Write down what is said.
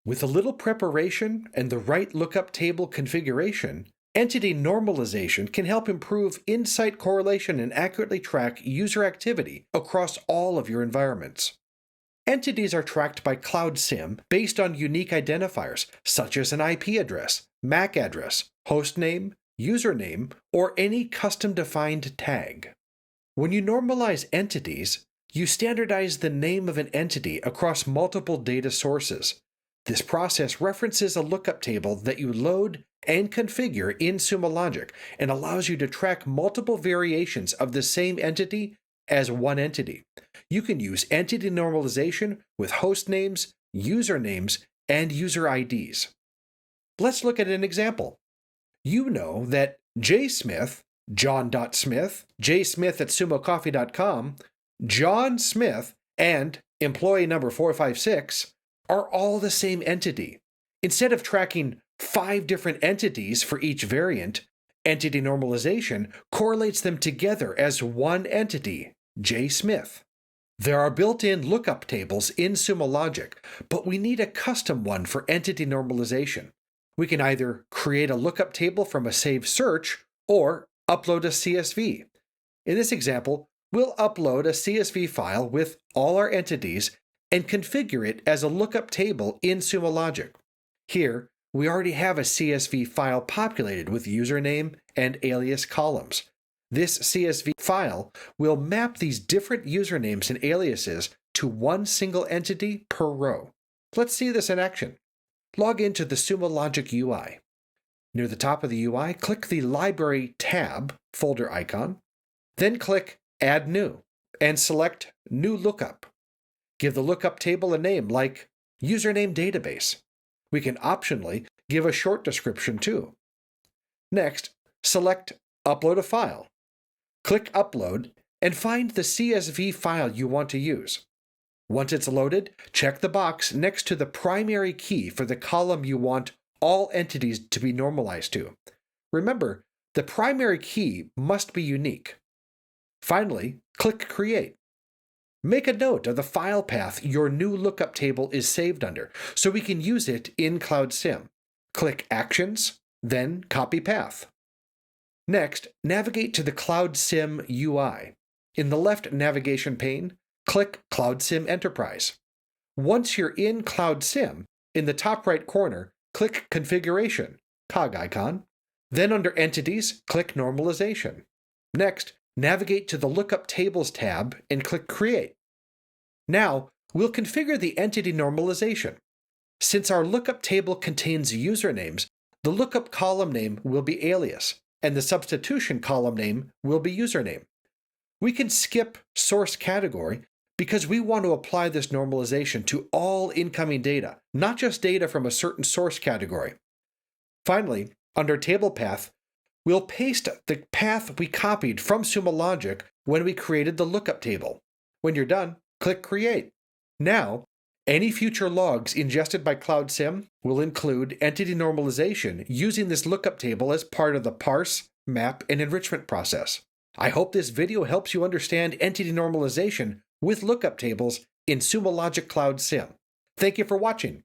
With a little preparation and the right lookup table configuration, entity normalization can help improve in-site correlation and accurately track user activity across all of your environments. Entities are tracked by Cloud SIEM based on unique identifiers such as an IP address, MAC address, hostname, username, or any custom-defined tag. When you normalize entities, you standardize the name of an entity across multiple data sources. This process references a lookup table that you load and configure in Sumo Logic and allows you to track multiple variations of the same entity as one entity. You can use entity normalization with host names, usernames, and user IDs. Let's look at an example. You know that jsmith, john.smith, jsmith@sumocoffee.com, John Smith, and employee number 456 are all the same entity. Instead of tracking 5 different entities for each variant, entity normalization correlates them together as one entity, JSmith. There are built-in lookup tables in Sumo Logic, but we need a custom one for entity normalization. We can either create a lookup table from a saved search or upload a CSV. In this example, we'll upload a CSV file with all our entities and configure it as a lookup table in Sumo Logic. Here, we already have a CSV file populated with username and alias columns. This CSV file will map these different usernames and aliases to one single entity per row. Let's see this in action. Log into the Sumo Logic UI. Near the top of the UI, click the Library tab folder icon, then click Add New, and select New Lookup. Give the lookup table a name like Username Database. We can optionally give a short description too. Next, select Upload a File. Click Upload and find the CSV file you want to use. Once it's loaded, check the box next to the primary key for the column you want all entities to be normalized to. Remember, the primary key must be unique. Finally, click Create. Make a note of the file path your new lookup table is saved under so we can use it in Cloud SIEM. Click Actions, then Copy Path. Next, navigate to the Cloud SIEM UI. In the left navigation pane, click Cloud SIEM Enterprise. Once you're in Cloud SIEM, in the top right corner, click Configuration, cog icon. Then under Entities, click Normalization. Next, navigate to the Lookup Tables tab and click Create. Now, we'll configure the entity normalization. Since our lookup table contains usernames, the lookup column name will be alias, and the substitution column name will be username. We can skip source category because we want to apply this normalization to all incoming data, not just data from a certain source category. Finally, under Table Path, we'll paste the path we copied from Sumo Logic when we created the lookup table. When you're done, click Create. Now, any future logs ingested by Cloud SIEM will include entity normalization using this lookup table as part of the parse, map, and enrichment process. I hope this video helps you understand entity normalization with lookup tables in Sumo Logic Cloud SIEM. Thank you for watching.